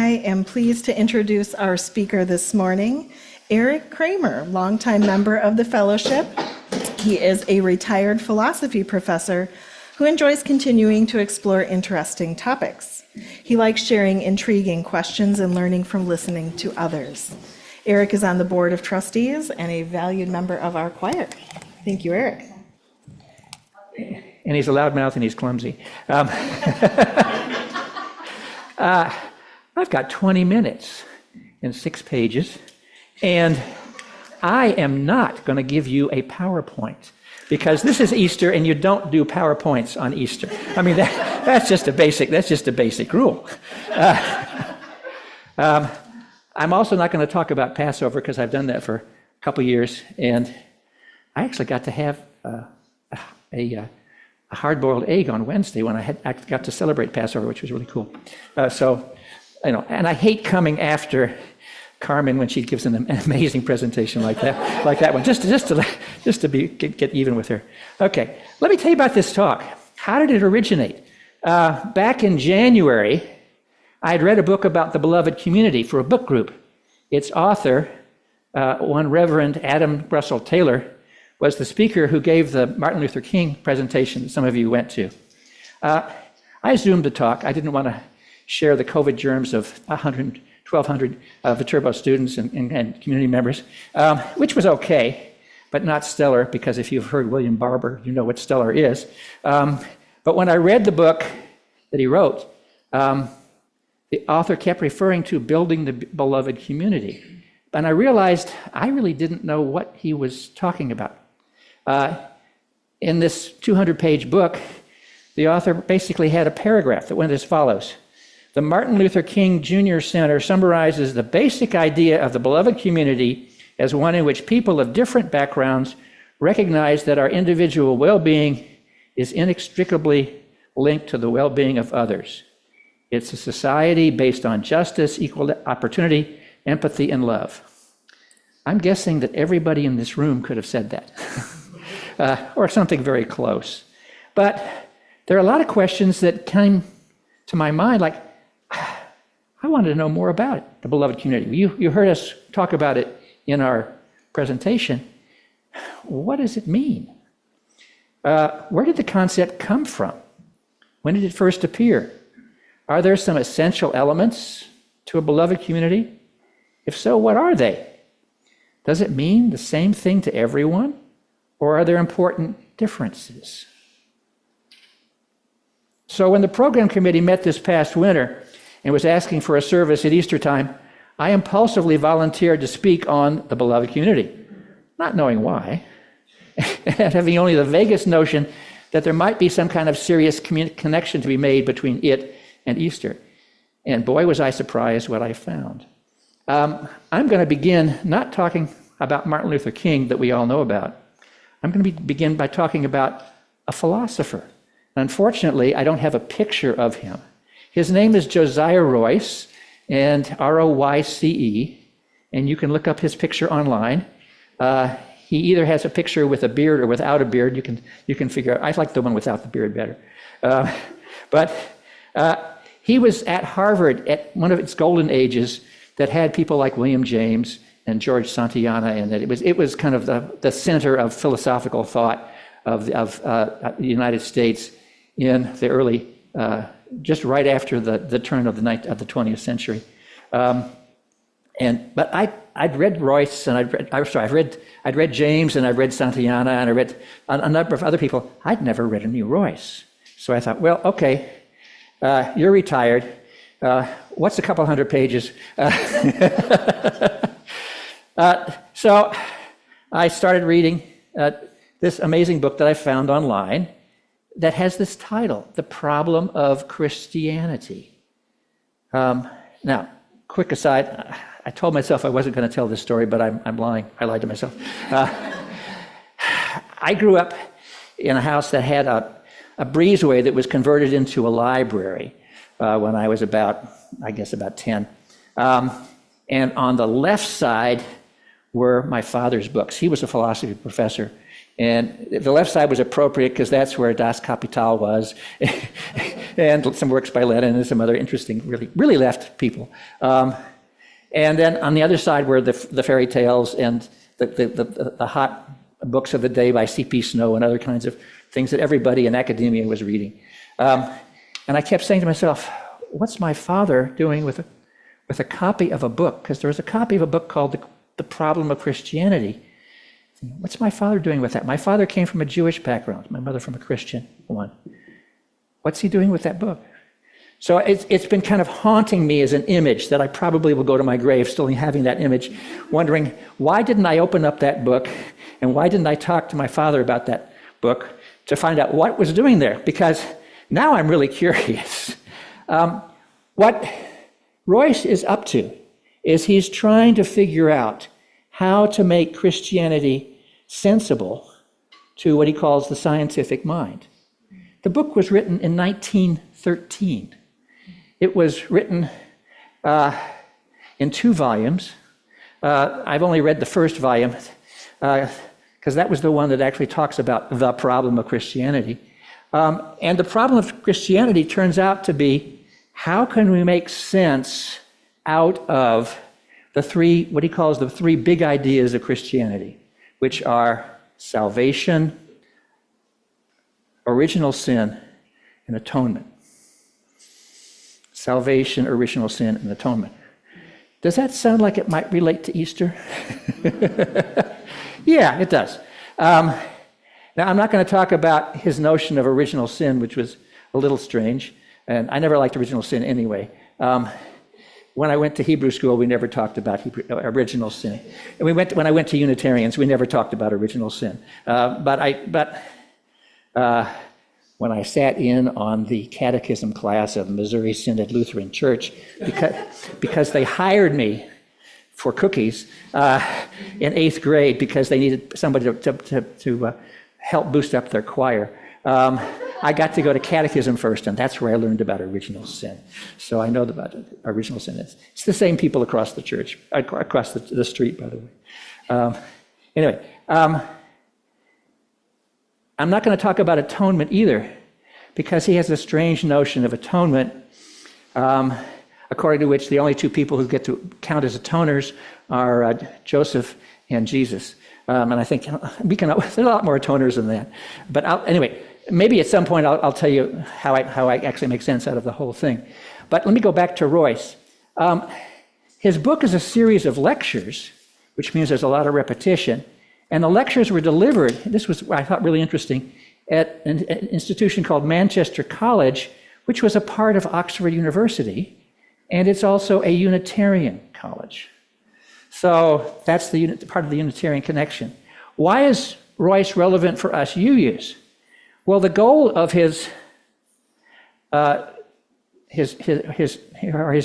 I am pleased to introduce our speaker this morning, Eric Kraemer, longtime member of the fellowship. He is a retired philosophy professor who enjoys continuing to explore interesting topics. He likes sharing intriguing questions and learning from listening to others. Eric is on the board of trustees and a valued member of our choir. Thank you, Eric. And he's a loudmouth and he's clumsy. I've got 20 minutes and 6 pages, and I am not going to give you a PowerPoint because this is Easter and you don't do PowerPoints on Easter. I mean, that's just a basic rule. I'm also not going to talk about Passover because I've done that for a couple years, and I actually got to have a hard-boiled egg on Wednesday when I got to celebrate Passover, which was really cool. And I hate coming after Carmen when she gives an amazing presentation like that one, just to get even with her. Okay, let me tell you about this talk. How did it originate? Back in January, I had read a book about the beloved community for a book group. Its author, one Reverend Adam Russell Taylor, was the speaker who gave the Martin Luther King presentation that some of you went to. I Zoomed the talk. I didn't want to share the COVID germs of 1,200 Viterbo students and community members, which was okay, but not stellar, because if you've heard William Barber, you know what stellar is. But when I read the book that he wrote, the author kept referring to building the beloved community. And I realized I really didn't know what he was talking about. In this 200-page book, the author basically had a paragraph that went as follows. The Martin Luther King Jr. Center summarizes the basic idea of the beloved community as one in which people of different backgrounds recognize that our individual well-being is inextricably linked to the well-being of others. It's a society based on justice, equal opportunity, empathy, and love. I'm guessing that everybody in this room could have said that, or something very close. But there are a lot of questions that came to my mind, like, I wanted to know more about it, the beloved community. You heard us talk about it in our presentation. What does it mean? Where did the concept come from? When did it first appear? Are there some essential elements to a beloved community? If so, what are they? Does it mean the same thing to everyone, or are there important differences? So when the program committee met this past winter and was asking for a service at Easter time, I impulsively volunteered to speak on the beloved community, not knowing why, and having only the vaguest notion that there might be some kind of serious connection to be made between it and Easter. And boy, was I surprised what I found. I'm going to begin not talking about Martin Luther King that we all know about. I'm going to begin by talking about a philosopher. Unfortunately, I don't have a picture of him. His name is Josiah Royce, and R-O-Y-C-E, and you can look up his picture online. He either has a picture with a beard or without a beard. You can figure out. I like the one without the beard better. But he was at Harvard at one of its golden ages that had people like William James and George Santayana, and that it was kind of the center of philosophical thought of the United States in the early, just right after the turn of the 20th century. But I'd read Royce, and I'd read James, and I'd read Santayana, and I read a number of other people. I'd never read any Royce. So I thought, well, okay, you're retired. What's a couple hundred pages? So I started reading this amazing book that I found online that has this title, The Problem of Christianity. Now, quick aside, I told myself I wasn't going to tell this story, but I'm lying. I lied to myself. I grew up in a house that had a breezeway that was converted into a library when I was about 10. And on the left side were my father's books. He was a philosophy professor. And the left side was appropriate because that's where Das Kapital was. and some works by Lenin and some other interesting, really left people. And then on the other side were the fairy tales and the hot books of the day by C.P. Snow and other kinds of things that everybody in academia was reading. And I kept saying to myself, what's my father doing with a copy of a book? Because there was a copy of a book called The Problem of Christianity. What's my father doing with that? My father came from a Jewish background, my mother from a Christian one. What's he doing with that book? So it's been kind of haunting me as an image that I probably will go to my grave still having that image, wondering, why didn't I open up that book, and why didn't I talk to my father about that book to find out what was doing there? Because now I'm really curious. What Royce is up to is he's trying to figure out how to make Christianity sensible to what he calls the scientific mind. The book was written in 1913. It was written in 2 volumes. I've only read the first volume because that was the one that actually talks about the problem of Christianity. And the problem of Christianity turns out to be, how can we make sense out of the 3, what he calls the 3 big ideas of Christianity, which are salvation, original sin, and atonement. Salvation, original sin, and atonement. Does that sound like it might relate to Easter? Yeah, it does. Now, I'm not going to talk about his notion of original sin, which was a little strange, and I never liked original sin anyway. When I went to Hebrew school, we never talked about original sin. And when I went to Unitarians, we never talked about original sin. But when I sat in on the catechism class of Missouri Synod Lutheran Church, because they hired me for cookies in 8th grade because they needed somebody to help boost up their choir. I got to go to catechism first, and that's where I learned about original sin. So I know about original sin. It's the same people across the church, across the street, by the way. Anyway, I'm not going to talk about atonement either, because he has a strange notion of atonement, according to which the only 2 people who get to count as atoners are Joseph and Jesus. And I think there's a lot more atoners than that. But anyway, maybe at some point I'll tell you how I actually make sense out of the whole thing. But let me go back to Royce. His book is a series of lectures, which means there's a lot of repetition. And the lectures were delivered, this was what I thought really interesting, at an institution called Manchester College, which was a part of Oxford University, and it's also a Unitarian college. So that's the part of the Unitarian connection. Why is Royce relevant for us UUs? Well, the goal of his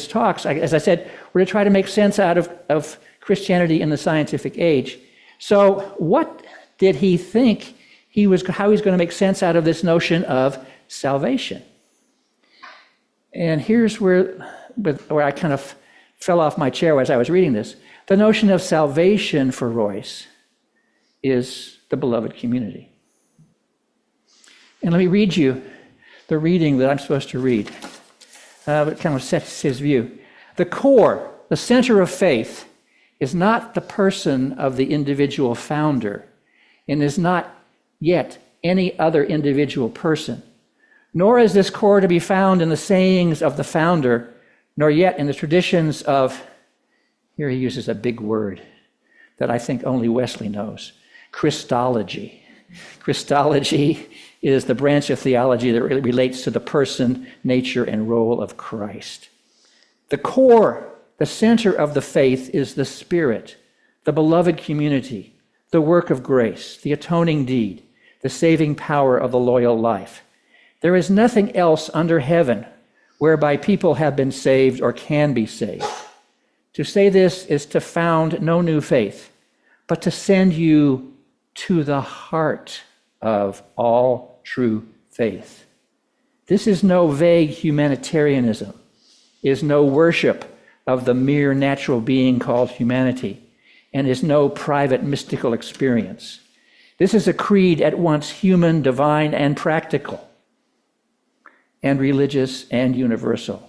talks, as I said, were to try to make sense out of Christianity in the scientific age. So what did he think how he's going to make sense out of this notion of salvation? And here's where I kind of fell off my chair as I was reading this. The notion of salvation for Royce is the beloved community. And let me read you the reading that I'm supposed to read. It kind of sets his view. The core, the center of faith, is not the person of the individual founder, and is not yet any other individual person. Nor is this core to be found in the sayings of the founder, nor yet in the traditions of, here he uses a big word that I think only Wesley knows, Christology. Christology is the branch of theology that relates to the person, nature, and role of Christ. The core, the center of the faith is the Spirit, the beloved community, the work of grace, the atoning deed, the saving power of the loyal life. There is nothing else under heaven whereby people have been saved or can be saved. To say this is to found no new faith, but to send you to the heart of all true faith. This is no vague humanitarianism, is no worship of the mere natural being called humanity, and is no private mystical experience. This is a creed at once human, divine, and practical. and religious and universal.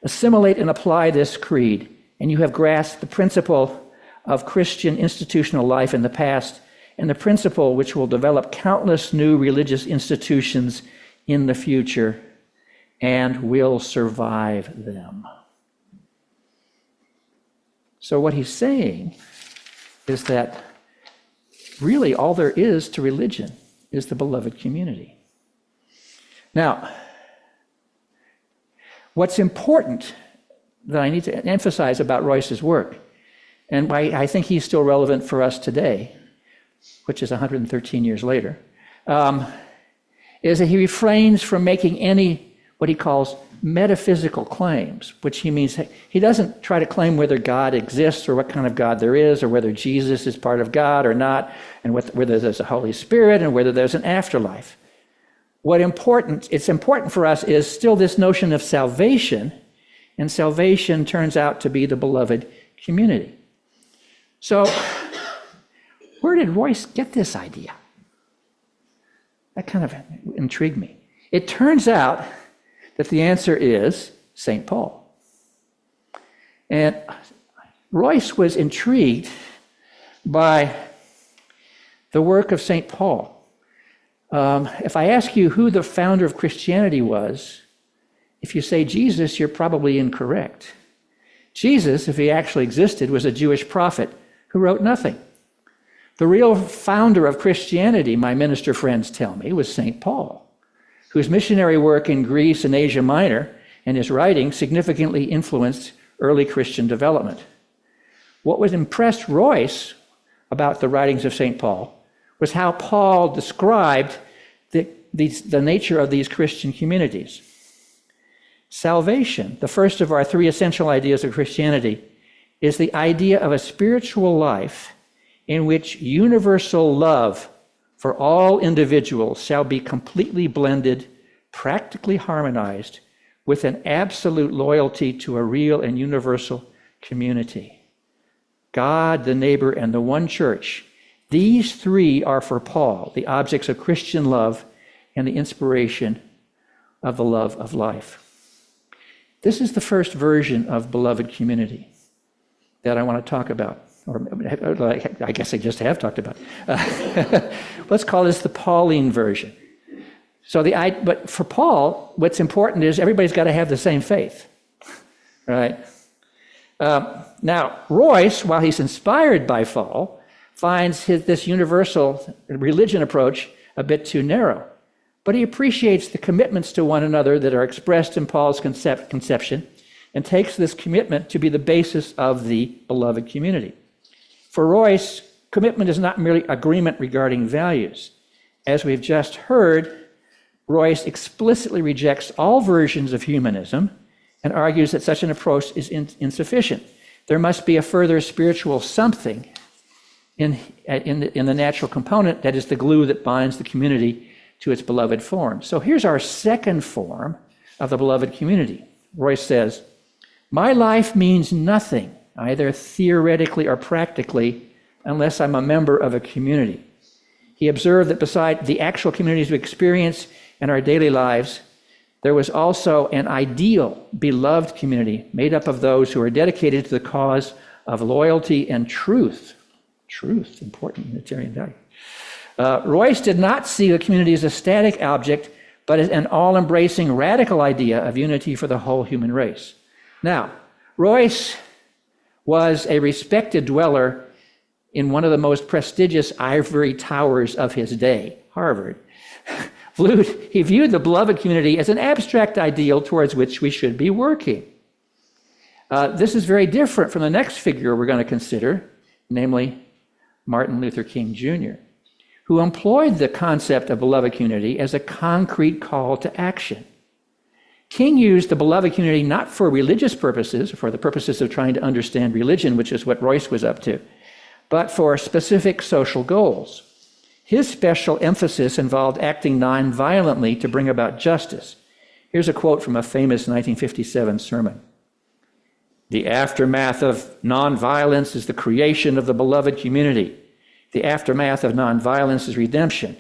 Assimilate and apply this creed, and you have grasped the principle of Christian institutional life in the past and the principle which will develop countless new religious institutions in the future and will survive them. So what he's saying is that really all there is to religion is the beloved community. Now, what's important that I need to emphasize about Royce's work, and why I think he's still relevant for us today, which is 113 years later, is that he refrains from making any, what he calls, metaphysical claims, which he means he doesn't try to claim whether God exists or what kind of God there is, or whether Jesus is part of God or not, and whether there's a Holy Spirit and whether there's an afterlife. It's important for us is still this notion of salvation, and salvation turns out to be the beloved community. So, where did Royce get this idea? That kind of intrigued me. It turns out that the answer is St. Paul. And Royce was intrigued by the work of St. Paul. If I ask you who the founder of Christianity was, if you say Jesus, you're probably incorrect. Jesus, if he actually existed, was a Jewish prophet who wrote nothing. The real founder of Christianity, my minister friends tell me, was St. Paul, whose missionary work in Greece and Asia Minor and his writing significantly influenced early Christian development. What was impressed Royce about the writings of St. Paul was how Paul described the nature of these Christian communities. Salvation, the first of our three essential ideas of Christianity, is the idea of a spiritual life in which universal love for all individuals shall be completely blended, practically harmonized, with an absolute loyalty to a real and universal community. God, the neighbor, and the one church. These three are for Paul the objects of Christian love and the inspiration of the love of life. This is the first version of beloved community that I want to talk about, or I guess I just have talked about. Let's call this the Pauline version. But for Paul, what's important is everybody's got to have the same faith, right? Now, Royce, while he's inspired by Paul, finds this universal religion approach a bit too narrow. But he appreciates the commitments to one another that are expressed in Paul's conception and takes this commitment to be the basis of the beloved community. For Royce, commitment is not merely agreement regarding values. As we've just heard, Royce explicitly rejects all versions of humanism and argues that such an approach is insufficient. There must be a further spiritual something in the natural component that is the glue that binds the community to its beloved form. So here's our second form of the beloved community. Royce says, "My life means nothing, either theoretically or practically, unless I'm a member of a community." He observed that beside the actual communities we experience in our daily lives, there was also an ideal, beloved community made up of those who are dedicated to the cause of loyalty and truth. Truth, important Unitarian value. Royce did not see the community as a static object, but as an all-embracing radical idea of unity for the whole human race. Now, Royce was a respected dweller in one of the most prestigious ivory towers of his day, Harvard. He viewed the beloved community as an abstract ideal towards which we should be working. This is very different from the next figure we're going to consider, namely Martin Luther King Jr., who employed the concept of beloved community as a concrete call to action. King used the beloved community not for religious purposes, for the purposes of trying to understand religion, which is what Royce was up to, but for specific social goals. His special emphasis involved acting non-violently to bring about justice. Here's a quote from a famous 1957 sermon. "The aftermath of non-violence is the creation of the beloved community. The aftermath of non-violence is redemption.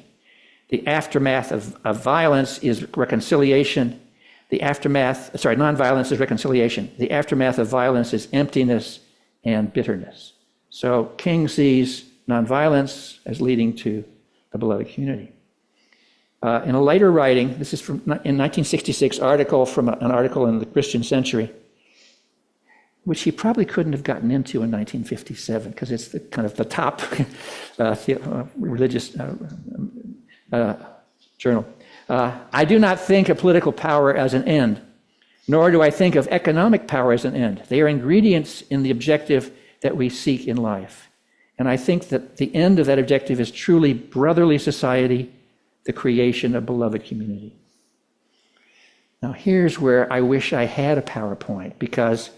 The aftermath of violence is reconciliation. Nonviolence is reconciliation. The aftermath of violence is emptiness and bitterness. So King sees nonviolence as leading to the beloved community. In a later writing, this is from in 1966 article from an article in the Christian Century, which he probably couldn't have gotten into in 1957 because it's the kind of the top religious journal. I do not think of political power as an end, nor do I think of economic power as an end. They are ingredients in the objective that we seek in life. And I think that the end of that objective is truly brotherly society, the creation of beloved community. Now here's where I wish I had a PowerPoint, because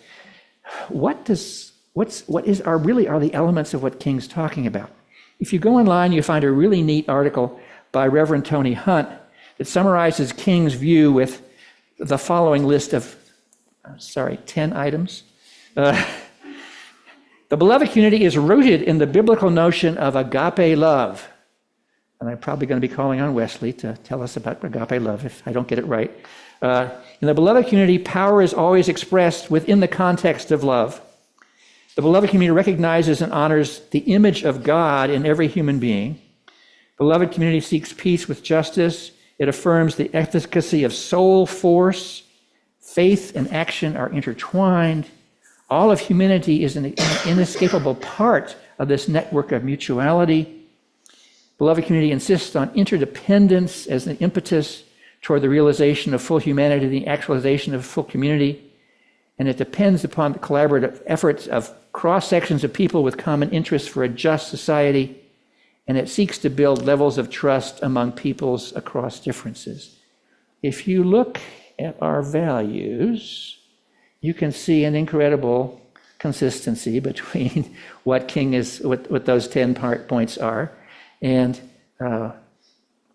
what are the elements of what King's talking about? If you go online, you find a really neat article by Reverend Tony Hunt that summarizes King's view with the following list of, 10 items. The beloved community is rooted in the biblical notion of agape love. And I'm probably going to be calling on Wesley to tell us about agape love if I don't get it right. In the beloved community, power is always expressed within the context of love. The beloved community recognizes and honors the image of God in every human being. Beloved community seeks peace with justice. It affirms the efficacy of soul force. Faith and action are intertwined. All of humanity is an inescapable part of this network of mutuality. Beloved community insists on interdependence as an impetus toward the realization of full humanity, the actualization of full community. And it depends upon the collaborative efforts of cross-sections of people with common interests for a just society. And it seeks to build levels of trust among peoples across differences. If you look at our values, you can see an incredible consistency between what what those 10 points are, and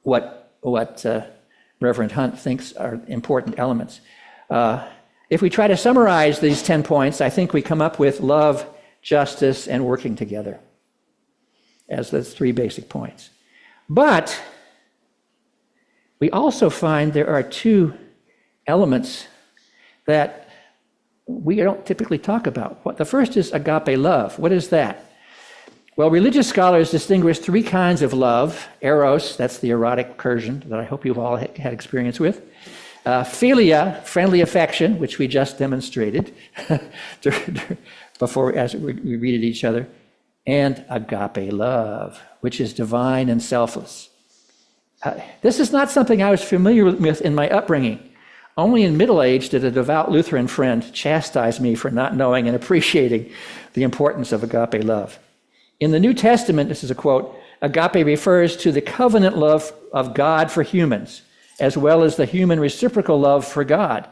what Reverend Hunt thinks are important elements. If we try to summarize these 10 points, I think we come up with love, justice, and working together as those 3 basic points. But we also find there are 2 elements that we don't typically talk about. The first is agape love. What is that? Well, religious scholars distinguish 3 kinds of love. Eros, that's the erotic recursion that I hope you've all had experience with. Philia, friendly affection, which we just demonstrated before as we greeted each other. And agape love, which is divine and selfless. This is not something I was familiar with in my upbringing. Only in middle age did a devout Lutheran friend chastise me for not knowing and appreciating the importance of agape love. In the New Testament, this is a quote, agape refers to the covenant love of God for humans, as well as the human reciprocal love for God.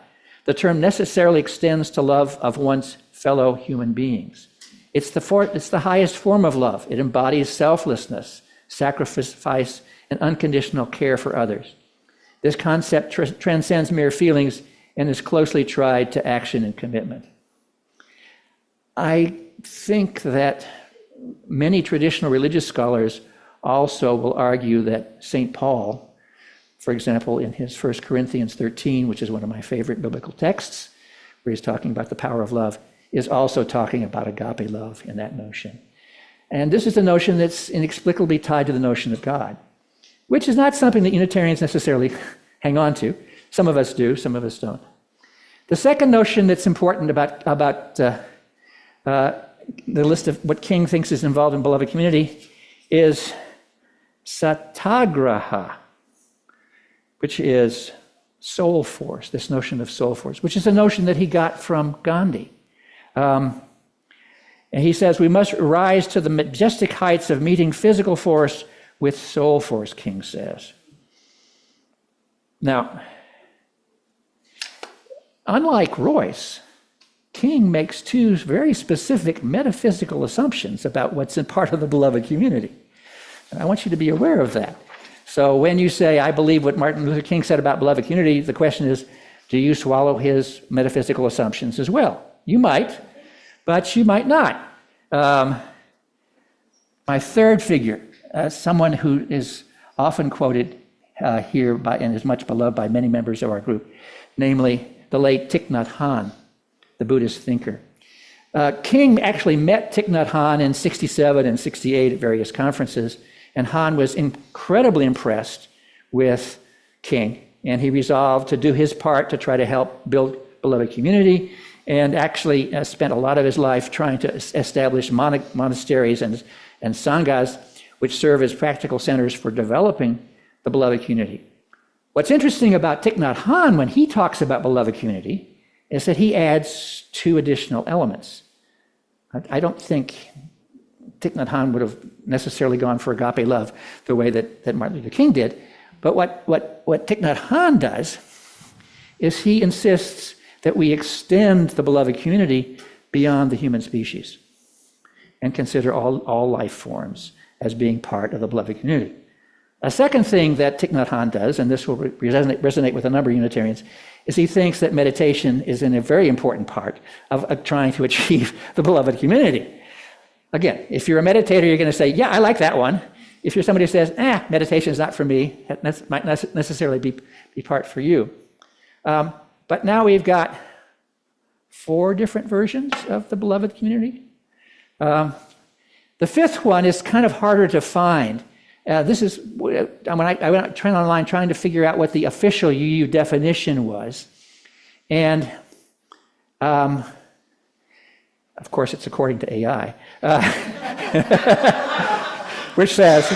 The term necessarily extends to love of one's fellow human beings. It's the highest form of love. It embodies selflessness, sacrifice, and unconditional care for others. This concept transcends mere feelings and is closely tied to action and commitment. I think that many traditional religious scholars also will argue that St. Paul, for example, in his 1 Corinthians 13, which is one of my favorite biblical texts, where he's talking about the power of love, is also talking about agape love in that notion. And this is a notion that's inexplicably tied to the notion of God, which is not something that Unitarians necessarily hang on to. Some of us do, some of us don't. The second notion that's important about the list of what King thinks is involved in beloved community is satyagraha, which is soul force, this notion of soul force, which is a notion that he got from Gandhi. And he says, we must rise to the majestic heights of meeting physical force with soul force, King says. Now, unlike Royce, King makes 2 very specific metaphysical assumptions about what's in part of the beloved community. And I want you to be aware of that. So when you say, I believe what Martin Luther King said about beloved community, the question is, do you swallow his metaphysical assumptions as well? You might, but you might not. My third figure, someone who is often quoted here and is much beloved by many members of our group, namely the late Thich Nhat Hanh, the Buddhist thinker. King actually met Thich Nhat Hanh in 67 and 68 at various conferences, and Hanh was incredibly impressed with King, and he resolved to do his part to try to help build beloved community, and actually spent a lot of his life trying to establish monasteries and sanghas, which serve as practical centers for developing the beloved community. What's interesting about Thich Nhat Hanh when he talks about beloved community is that he adds two additional elements. I don't think Thich Nhat Hanh would have necessarily gone for agape love the way that Martin Luther King did, but what Thich Nhat Hanh does is he insists that we extend the beloved community beyond the human species and consider all life forms as being part of the beloved community. A second thing that Thich Nhat Hanh does, and this will resonate with a number of Unitarians, is he thinks that meditation is a very important part of trying to achieve the beloved community. Again, if you're a meditator, you're going to say, yeah, I like that one. If you're somebody who says, meditation is not for me, that might not necessarily be part for you. But now we've got 4 different versions of the beloved community. The 5th one is kind of harder to find. This is when I went online trying to figure out what the official UU definition was. And of course, it's according to AI, which says,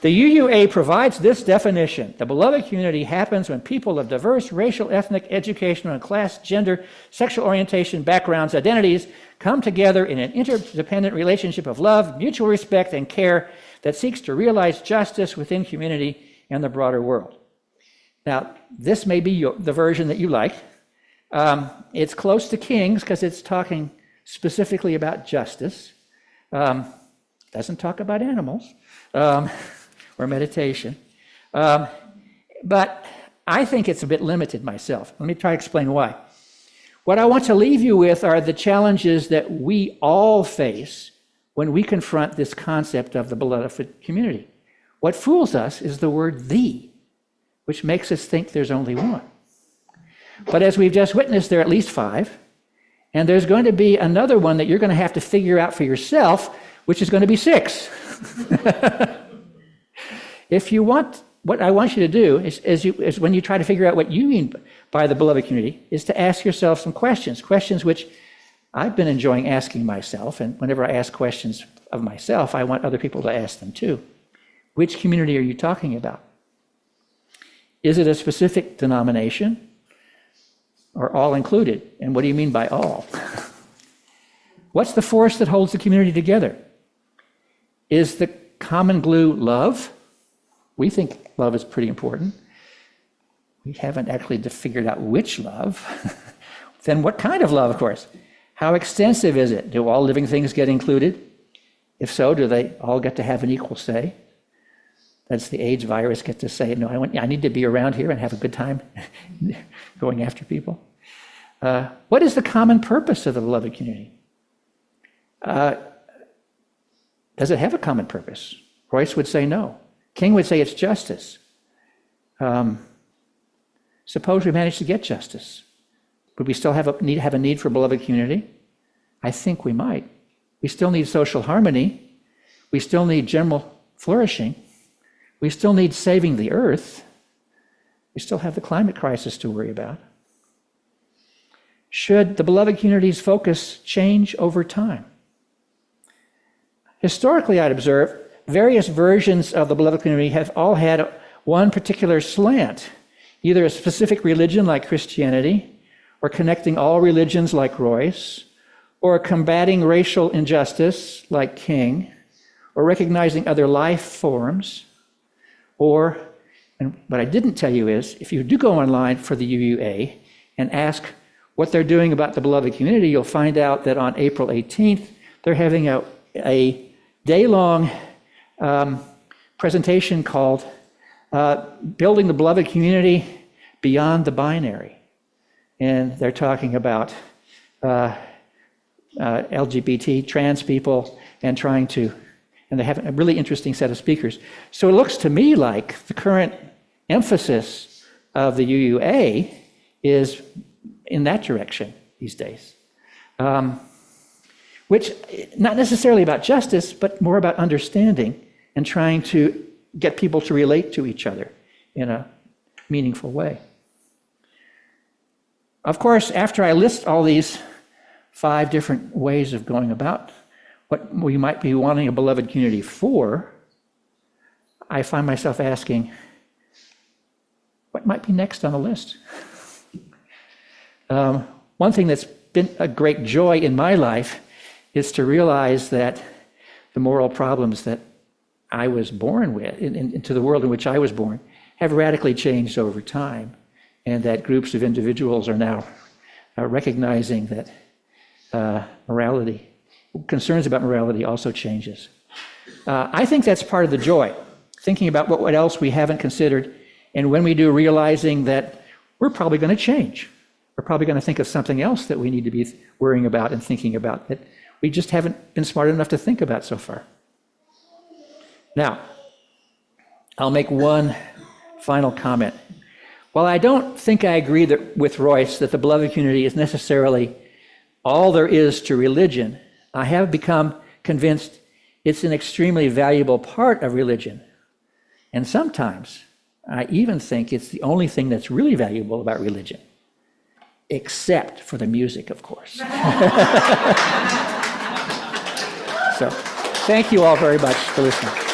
the UUA provides this definition. The beloved community happens when people of diverse racial, ethnic, educational, and class, gender, sexual orientation, backgrounds, identities come together in an interdependent relationship of love, mutual respect, and care that seeks to realize justice within community and the broader world. Now, this may be the version that you like. It's close to King's because it's talking specifically about justice. Doesn't talk about animals or meditation. But I think it's a bit limited myself. Let me try to explain why. What I want to leave you with are the challenges that we all face when we confront this concept of the beloved community. What fools us is the word "the," which makes us think there's only one. But as we've just witnessed, there are at least 5, and there's going to be another one that you're going to have to figure out for yourself, which is going to be 6. If you want, what I want you to do is when you try to figure out what you mean by the beloved community, is to ask yourself some questions which I've been enjoying asking myself, and whenever I ask questions of myself, I want other people to ask them too. Which community are you talking about? Is it a specific denomination or all included? And what do you mean by all? What's the force that holds the community together? Is the common glue love? We think love is pretty important. We haven't actually figured out which love. Then what kind of love, of course? How extensive is it? Do all living things get included? If so, do they all get to have an equal say? Does the AIDS virus get to say, no, I need to be around here and have a good time going after people? What is the common purpose of the beloved community? Does it have a common purpose? Royce would say no. King would say it's justice. Suppose we manage to get justice. Would we still have a need for beloved community? I think we might. We still need social harmony. We still need general flourishing. We still need saving the earth. We still have the climate crisis to worry about. Should the beloved community's focus change over time? Historically, I'd observe, various versions of the beloved community have all had one particular slant, either a specific religion like Christianity, or connecting all religions like Royce, or combating racial injustice like King, or recognizing other life forms, or, and what I didn't tell you is, if you do go online for the UUA and ask what they're doing about the beloved community, you'll find out that on April 18th, they're having a day-long presentation called Building the Beloved Community Beyond the Binary. And they're talking about LGBT, trans people, and they have a really interesting set of speakers. So it looks to me like the current emphasis of the UUA is in that direction these days. Which, not necessarily about justice, but more about understanding and trying to get people to relate to each other in a meaningful way. Of course, after I list all these 5 different ways of going about what we might be wanting a beloved community for, I find myself asking, what might be next on the list? One thing that's been a great joy in my life is to realize that the moral problems that I was born with, into the world in which I was born, have radically changed over time, and that groups of individuals are now recognizing that morality, concerns about morality also changes. I think that's part of the joy, thinking about what else we haven't considered, and when we do, realizing that we're probably going to change. We're probably going to think of something else that we need to be worrying about and thinking about that we just haven't been smart enough to think about so far. Now, I'll make one final comment. While I don't think I agree with Royce that the beloved community is necessarily all there is to religion, I have become convinced it's an extremely valuable part of religion. And sometimes I even think it's the only thing that's really valuable about religion, except for the music, of course. So, thank you all very much for listening.